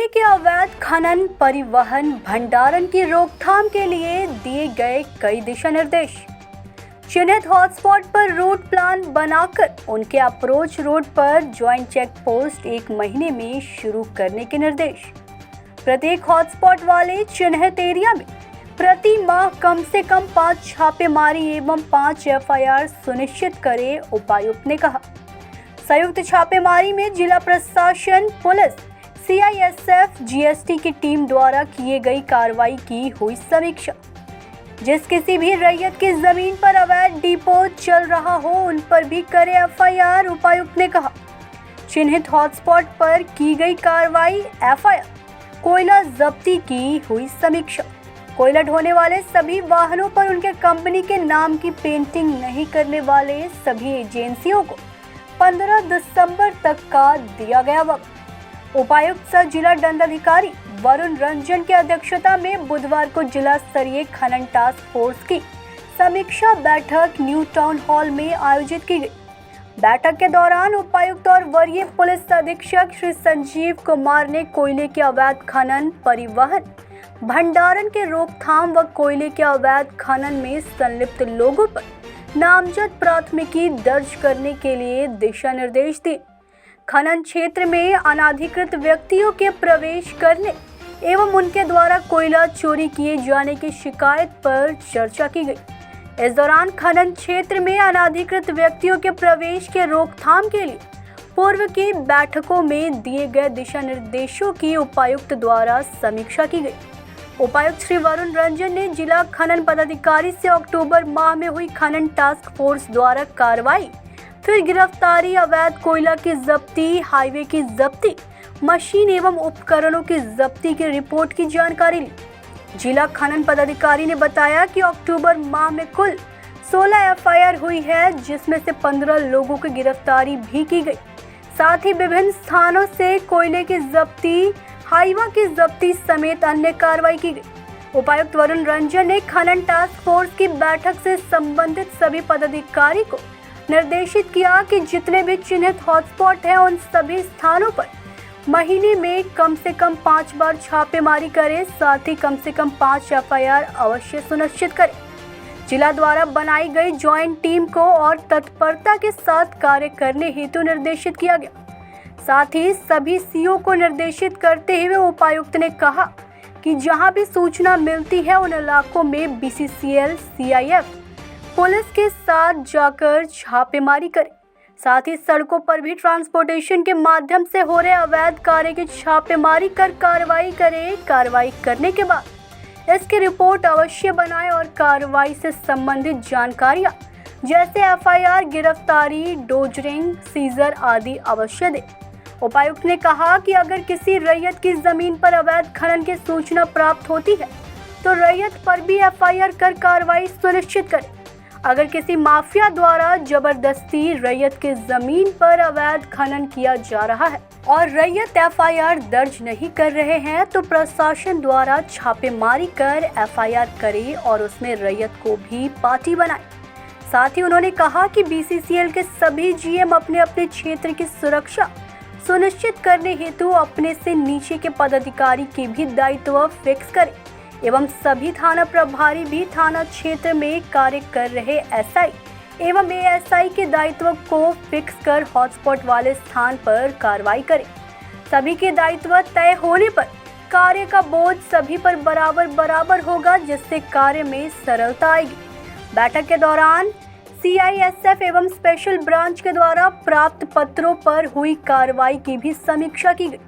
के अवैध खनन, परिवहन, भंडारण की रोकथाम के लिए दिए गए कई दिशा निर्देश। चिन्हित हॉटस्पॉट पर रूट प्लान बनाकर उनके अप्रोच रोड पर ज्वाइंट चेक पोस्ट 1 महीने में शुरू करने के निर्देश। प्रत्येक हॉटस्पॉट वाले चिन्हित एरिया में प्रति माह कम से कम 5 छापेमारी एवं 5 एफआईआर सुनिश्चित करे, उपायुक्त ने कहा। संयुक्त छापेमारी में जिला प्रशासन, पुलिस, सीआईएसएफ, जीएसटी की टीम द्वारा किए गई कार्रवाई की हुई समीक्षा। जिस किसी भी रैयत की जमीन पर अवैध डिपो चल रहा हो उन पर भी करे एफआईआर, उपायुक्त ने कहा। चिन्हित हॉटस्पॉट पर की गई कार्रवाई, एफआईआर। कोयला जब्ती की हुई समीक्षा। कोयला ढोने वाले सभी वाहनों पर उनके कंपनी के नाम की पेंटिंग नहीं करने वाले सभी एजेंसियों को 15 दिसंबर तक का दिया गया वक्त। उपायुक्त सह जिला दंडाधिकारी वरुण रंजन की अध्यक्षता में बुधवार को जिला स्तरीय खनन टास्क फोर्स की समीक्षा बैठक न्यू टाउन हॉल में आयोजित की गई। बैठक के दौरान उपायुक्त और वरीय पुलिस अधीक्षक श्री संजीव कुमार ने कोयले के अवैध खनन, परिवहन, भंडारण के रोकथाम व कोयले के अवैध खनन में संलिप्त लोगों पर नामजद प्राथमिकी दर्ज करने के लिए दिशा निर्देश दिए। खनन क्षेत्र में अनाधिकृत व्यक्तियों के प्रवेश करने एवं उनके द्वारा कोयला चोरी किए जाने की शिकायत पर चर्चा की गई। इस दौरान खनन क्षेत्र में अनाधिकृत व्यक्तियों के प्रवेश के रोकथाम के लिए पूर्व की बैठकों में दिए गए दिशा निर्देशों की उपायुक्त द्वारा समीक्षा की गई। उपायुक्त श्री वरुण रंजन ने जिला खनन पदाधिकारी से अक्टूबर माह में हुई खनन टास्क फोर्स द्वारा कार्रवाई, फिर गिरफ्तारी, अवैध कोयला की जब्ती, हाईवे की जब्ती, मशीन एवं उपकरणों की जब्ती की रिपोर्ट की जानकारी ली। जिला खनन पदाधिकारी ने बताया कि अक्टूबर माह में कुल 16 एफआईआर हुई है, जिसमें से 15 लोगों की गिरफ्तारी भी की गई। साथ ही विभिन्न स्थानों से कोयले की जब्ती, हाईवा की जब्ती समेत अन्य कार्रवाई की गई। उपायुक्त वरुण रंजन ने खनन टास्क फोर्स की बैठक से संबंधित सभी पदाधिकारी को निर्देशित किया कि जितने भी चिन्हित हॉटस्पॉट हैं उन सभी स्थानों पर महीने में कम से कम 5 बार छापेमारी करें, साथ ही कम से कम 5 एफआईआर अवश्य सुनिश्चित करें। जिला द्वारा बनाई गई ज्वाइंट टीम को और तत्परता के साथ कार्य करने हेतु निर्देशित किया गया। साथ ही सभी सीओ को निर्देशित करते हुए उपायुक्त ने कहा कि जहां भी सूचना मिलती है उन इलाकों में बीसीसीएल, सीआईएफ, पुलिस के साथ जाकर छापेमारी करें। साथ ही सड़कों पर भी ट्रांसपोर्टेशन के माध्यम से हो रहे अवैध कार्य की छापेमारी कर कार्रवाई करें। कार्रवाई करने के बाद इसकी रिपोर्ट अवश्य बनाएं और कार्रवाई से संबंधित जानकारियां जैसे एफआईआर, गिरफ्तारी, डोजरिंग, सीजर आदि अवश्य दें। उपायुक्त ने कहा कि अगर किसी रैयत की जमीन पर अवैध खनन की सूचना प्राप्त होती है तो रैयत पर भी एफआईआर कर कार्रवाई सुनिश्चित करें। अगर किसी माफिया द्वारा जबरदस्ती रैयत की जमीन पर अवैध खनन किया जा रहा है और रैयत एफआईआर दर्ज नहीं कर रहे हैं तो प्रशासन द्वारा छापेमारी कर एफआईआर करे और उसमें रैयत को भी पार्टी बनाए। साथ ही उन्होंने कहा कि बीसीसीएल के सभी जीएम अपने अपने क्षेत्र की सुरक्षा सुनिश्चित करने हेतु अपने से नीचे के पदाधिकारी के भी दायित्व फिक्स करें एवं सभी थाना प्रभारी भी थाना क्षेत्र में कार्य कर रहे एसआई एवं एएसआई के दायित्व को फिक्स कर हॉटस्पॉट वाले स्थान पर कार्रवाई करें। सभी के दायित्व तय होने पर कार्य का बोझ सभी पर बराबर होगा, जिससे कार्य में सरलता आएगी। बैठक के दौरान सीआईएसएफ एवं स्पेशल ब्रांच के द्वारा प्राप्त पत्रों पर हुई कार्रवाई की भी समीक्षा की गई।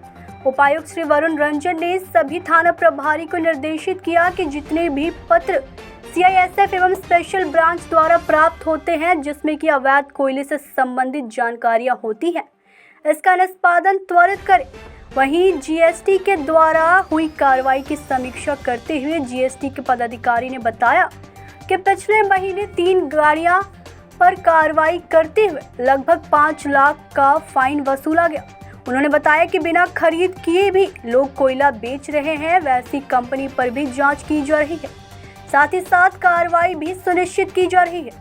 उपायुक्त श्री वरुण रंजन ने सभी थाना प्रभारी को निर्देशित किया कि जितने भी पत्र सीआईएसएफ एवं स्पेशल ब्रांच द्वारा प्राप्त होते हैं जिसमें कि अवैध कोयले से संबंधित जानकारियां होती हैं, इसका निष्पादन त्वरित करें। वहीं जीएसटी के द्वारा हुई कार्रवाई की समीक्षा करते हुए जीएसटी के पदाधिकारी ने बताया कि पिछले महीने 3 गाड़ियां पर कार्रवाई करते हुए लगभग 5 लाख का फाइन वसूला गया। उन्होंने बताया कि बिना खरीद किए भी लोग कोयला बेच रहे हैं, वैसी कंपनी पर भी जांच की जा रही है। साथ ही साथ कार्रवाई भी सुनिश्चित की जा रही है।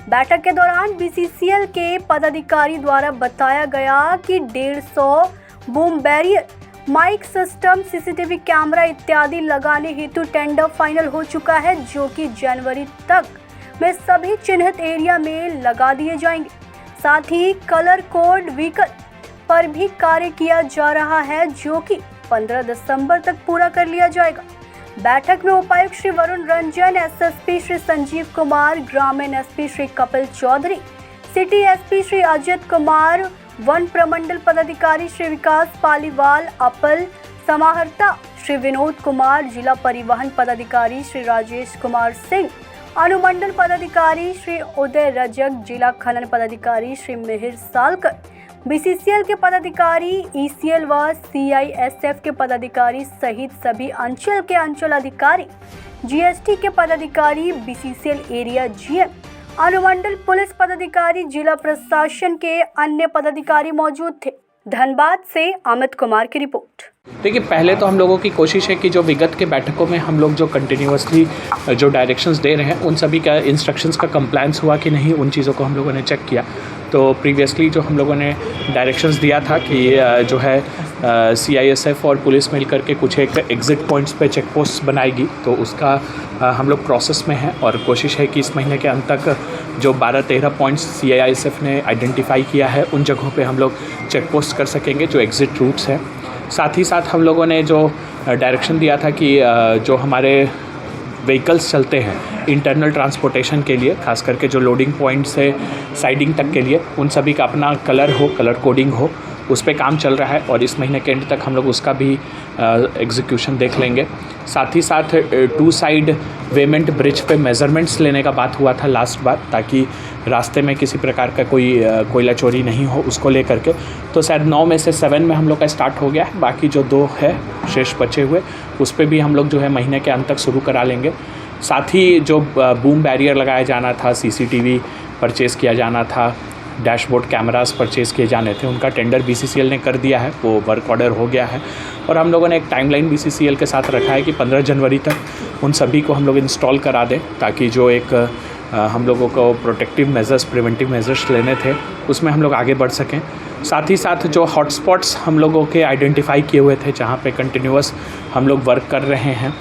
बैठक के दौरान बीसीसीएल के पदाधिकारी द्वारा बताया गया कि 150 boom barrier mike system, CCTV camera इत्यादि लगाने हेतु टेंडर फाइनल हो चुका है, जो कि जनवरी तक में सभी चिन्हित एरिया में लगा दिए जाएंगे। साथ ही कलर कोड व्हीकल पर भी कार्य किया जा रहा है, जो कि 15 दिसंबर तक पूरा कर लिया जाएगा। बैठक में उपायुक्त श्री वरुण रंजन, एसएसपी श्री संजीव कुमार, ग्रामीण SP Shri Kapil Chaudhary, city SP Shri Ajit Kumar, वन प्रमंडल पदाधिकारी श्री विकास पालीवाल, अपर समाहर्ता श्री विनोद कुमार, जिला परिवहन पदाधिकारी श्री राजेश कुमार सिंह, अनुमंडल पदाधिकारी श्री उदय रजक, जिला खनन पदाधिकारी श्री मिहिर सालकर, बीसीसीएल के पदाधिकारी, ईसीएल व सीआईएसएफ के पदाधिकारी सहित सभी अंचल के अंचल अधिकारी, जीएसटी के पदाधिकारी, बीसीसीएल एरिया जीएम, अनुमंडल पुलिस पदाधिकारी, जिला प्रशासन के अन्य पदाधिकारी मौजूद थे। धनबाद से अमित कुमार की रिपोर्ट। देखिए, पहले तो हम लोगों की कोशिश है कि जो विगत के बैठकों में हम लोग जो कंटिन्यूअसली जो डायरेक्शंस दे रहे हैं, उन सभी का इंस्ट्रक्शंस का कंप्लायंस हुआ कि नहीं, उन चीज़ों को हम लोगों ने चेक किया। तो प्रीवियसली जो हम लोगों ने डायरेक्शंस दिया था कि जो है सीआईएसएफ और पुलिस मिल करके कुछ एक एग्ज़िट पॉइंट्स पे चेक पोस्ट बनाएगी, तो उसका हम लोग प्रोसेस में है और कोशिश है कि इस महीने के अंत तक जो 12-13 पॉइंट्स सीआईएसएफ ने आइडेंटिफाई किया है, उन जगहों पे हम लोग चेक पोस्ट कर सकेंगे जो एग्ज़िट रूट्स हैं। साथ ही साथ हम लोगों ने जो डायरेक्शन दिया था कि जो हमारे व्हीकल्स चलते हैं इंटरनल ट्रांसपोर्टेशन के लिए, खास करके जो लोडिंग पॉइंट से साइडिंग तक के लिए, उन सभी का अपना कलर कोडिंग हो, उस पे काम चल रहा है और इस महीने के एंड तक हम लोग उसका भी एग्जीक्यूशन देख लेंगे। साथ ही साथ 2 साइड वेमेंट ब्रिज पे मेज़रमेंट्स लेने का बात हुआ था लास्ट बार, ताकि रास्ते में किसी प्रकार का कोई कोयला चोरी नहीं हो, उसको लेकर के। तो शायद 9 में से 7 में हम लोग का स्टार्ट हो गया है, बाकी जो 2 है शेष बचे हुए, उस पर भी हम लोग जो है महीने के अंत तक शुरू करा लेंगे। साथ ही जो बूम बैरियर लगाया जाना था, सीसीटीवी परचेज़ किया जाना था, डैशबोर्ड कैमरास परचेज़ किए जाने थे, उनका टेंडर बीसीसीएल ने कर दिया है, वो वर्क ऑर्डर हो गया है और हम लोगों ने एक टाइमलाइन बीसीसीएल के साथ रखा है कि 15 जनवरी तक उन सभी को हम लोग इंस्टॉल करा दें, ताकि जो एक हम लोगों को प्रोटेक्टिव मेजर्स, प्रिवेंटिव मेजर्स लेने थे, उसमें हम लोग आगे बढ़ सकें। साथ ही साथ जो हॉटस्पॉट्स हम लोगों के आइडेंटिफाई किए हुए थे, जहाँ पे कंटिन्यूअस हम लोग वर्क कर रहे हैं,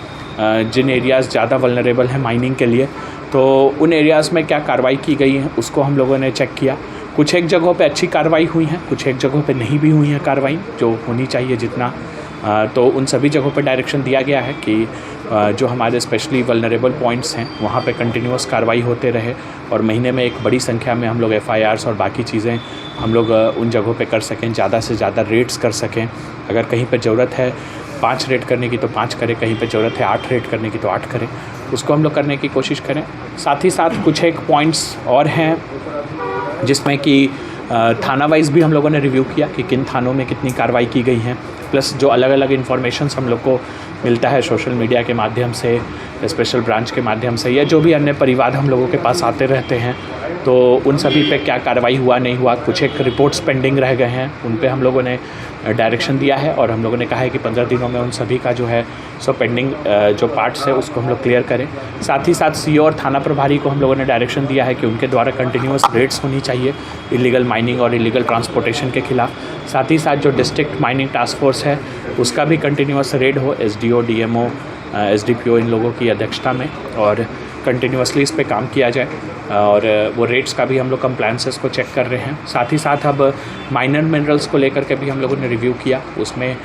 जिन एरियाज़ ज़्यादा वल्नरेबल हैं माइनिंग के लिए, तो उन एरियाज़ में क्या कार्रवाई की गई है, उसको हम लोगों ने चेक किया। कुछ एक जगहों पे अच्छी कार्रवाई हुई है, कुछ एक जगहों पे नहीं भी हुई है कार्रवाई जो होनी चाहिए जितना, तो उन सभी जगहों पे डायरेक्शन दिया गया है कि जो हमारे स्पेशली वल्नरेबल पॉइंट्स हैं, वहाँ पे कंटिन्यूअस कार्रवाई होते रहे और महीने में एक बड़ी संख्या में हम लोग FIRs और बाकी चीज़ें हम लोग उन जगहों पे कर सकें, ज़्यादा से ज़्यादा रेड्स कर सकें। अगर कहीं पे ज़रूरत है 5 रेड करने की तो 5 करें, कहीं पे ज़रूरत है 8 रेड करने की तो 8 करें, उसको हम लोग करने की कोशिश करें। साथ ही साथ कुछ एक पॉइंट्स और हैं जिसमें कि थाना वाइज भी हम लोगों ने रिव्यू किया कि किन थानों में कितनी कार्रवाई की गई हैं, प्लस जो अलग अलग इन्फॉर्मेशंस हम लोग को मिलता है सोशल मीडिया के माध्यम से, स्पेशल ब्रांच के माध्यम से, या जो भी अन्य परिवाद हम लोगों के पास आते रहते हैं, तो उन सभी पे क्या कार्रवाई हुआ नहीं हुआ, कुछ एक रिपोर्ट्स पेंडिंग रह गए हैं, उन पे हम लोगों ने डायरेक्शन दिया है और हम लोगों ने कहा है कि 15 दिनों में उन सभी का जो है सो पेंडिंग जो पार्ट्स है उसको हम लोग क्लियर करें। साथ ही साथ सीओ और थाना प्रभारी को हम लोगों ने डायरेक्शन दिया है कि उनके द्वारा कंटिन्यूअस रेड्स होनी चाहिए इलीगल माइनिंग और इलीगल ट्रांसपोर्टेशन के खिलाफ। साथ ही साथ जो डिस्ट्रिक्ट माइनिंग टास्क फोर्स है उसका भी कंटिन्यूअस रेड हो, SDO, DMO, SDPO इन लोगों की अध्यक्षता में, और कंटिन्यूअसली इस पे काम किया जाए और वो रेट्स का भी हम लोग कंप्लायंसेस को चेक कर रहे हैं। साथ ही साथ अब माइनर मिनरल्स को लेकर के भी हम लोगों ने रिव्यू किया, उसमें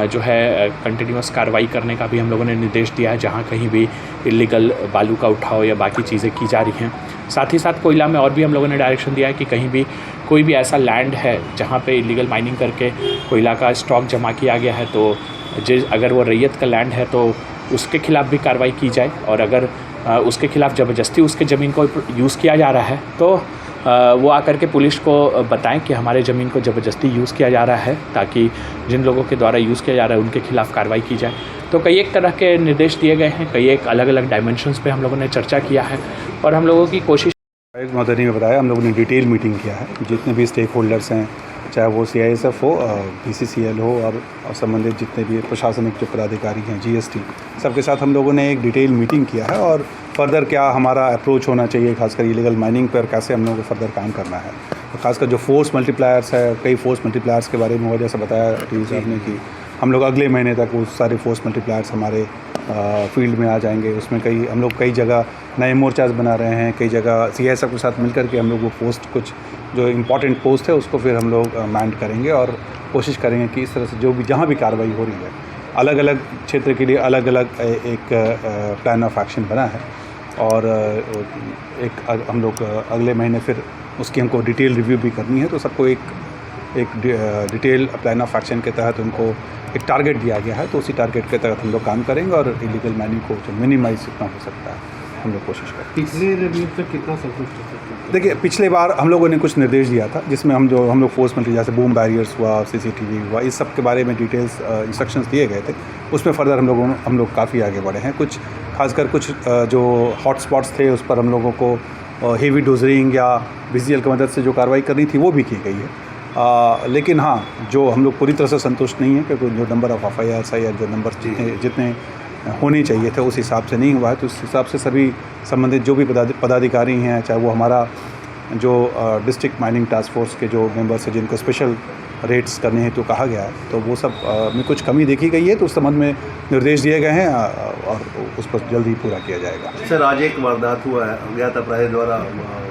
जो है कंटिन्यूअस कार्रवाई करने का भी हम लोगों ने निर्देश दिया है, जहाँ कहीं भी इलीगल बालू का उठाव या बाकी चीज़ें की जा रही हैं। साथ ही साथ कोयला में और भी हम लोगों ने डायरेक्शन दिया है कि कहीं भी कोई भी ऐसा लैंड है जहाँ पे इलीगल माइनिंग करके कोयला का स्टॉक जमा किया गया है, तो अगर वो रैयत का लैंड है तो उसके खिलाफ भी कार्रवाई की जाए, और अगर उसके खिलाफ ज़बरदस्ती उसके ज़मीन को यूज़ किया जा रहा है तो वो आकर के पुलिस को बताएं कि हमारे ज़मीन को ज़बरदस्ती यूज़ किया जा रहा है, ताकि जिन लोगों के द्वारा यूज़ किया जा रहा है उनके खिलाफ कार्रवाई की जाए। तो कई एक तरह के निर्देश दिए गए हैं, कई एक अलग अलग डायमेंशंस पे हम लोगों ने चर्चा किया है और हम लोगों की कोशिश मदनी में बताया, हम लोगों ने डिटेल मीटिंग किया है, जितने भी स्टेक होल्डर्स हैं, चाहे वो CISF हो, BCCL हो और संबंधित जितने भी प्रशासनिक जो पदाधिकारी हैं, GST, सबके साथ हम लोगों ने एक डिटेल मीटिंग किया है और फर्दर क्या हमारा अप्रोच होना चाहिए, खासकर इलीगल माइनिंग पर कैसे हम लोगों को फर्दर काम करना है। और खासकर जो फोर्स मल्टीप्लायर्स है, कई फोर्स मल्टीप्लायर्स के बारे में हुआ, जैसा बताया टी साहब ने कि हम लोग अगले महीने तक वो सारे फोर्स मल्टीप्लायर्स हमारे फील्ड में आ जाएंगे। उसमें हम लोग कई जगह नए मोर्चाज बना रहे हैं, कई जगह CISF के साथ मिलकर के हम लोग वो पोस्ट, कुछ जो इम्पोर्टेंट पोस्ट है उसको फिर हम लोग मैंड करेंगे और कोशिश करेंगे कि इस तरह से जो भी जहाँ भी कार्रवाई हो रही है, अलग अलग क्षेत्र के लिए अलग अलग एक प्लान ऑफ एक्शन बना है और हम लोग अगले महीने फिर उसकी हमको डिटेल रिव्यू भी करनी है। तो सबको एक डिटेल प्लान ऑफ एक्शन के तहत उनको एक टारगेट दिया गया है, तो उसी टारगेट के तहत हम लोग काम करेंगे और इलीगल माइनिंग को जो मिनिमाइज जितना हो सकता है हम लोग कोशिश करें। पिछले रिव्यू तक कितना संतुष्ट है? देखिए, पिछले बार हम लोगों ने कुछ निर्देश दिया था जिसमें हम लोग फोर्स मल्टी जैसे बूम बैरियर्स हुआ, CCTV हुआ, इस सब के बारे में डिटेल्स इंस्ट्रक्शंस दिए गए थे। उसमें फर्दर हम लोग काफ़ी आगे बढ़े हैं। कुछ खासकर कुछ जो हॉट स्पॉट्स थे उस पर हम लोगों को हेवी डोजरिंग या VCL की मदद से जो कार्रवाई करनी थी वो भी की गई है। लेकिन हाँ, जो हम लोग पूरी तरह से संतुष्ट नहीं है क्योंकि जो नंबर ऑफ FIRs है या जो नंबर जितने होने चाहिए थे उस हिसाब से नहीं हुआ है। तो उस हिसाब से सभी संबंधित जो भी पदाधिकारी हैं, चाहे वो हमारा जो डिस्ट्रिक्ट माइनिंग टास्क फोर्स के जो मेंबर्स हैं जिनको स्पेशल रेट्स करने हैं तो कहा गया है, तो वो सब में कुछ कमी देखी गई है, तो उस संबंध में निर्देश दिए गए हैं और उस पर जल्द ही पूरा किया जाएगा। सर, आज एक वारदात हुआ है, अज्ञात अपराधी द्वारा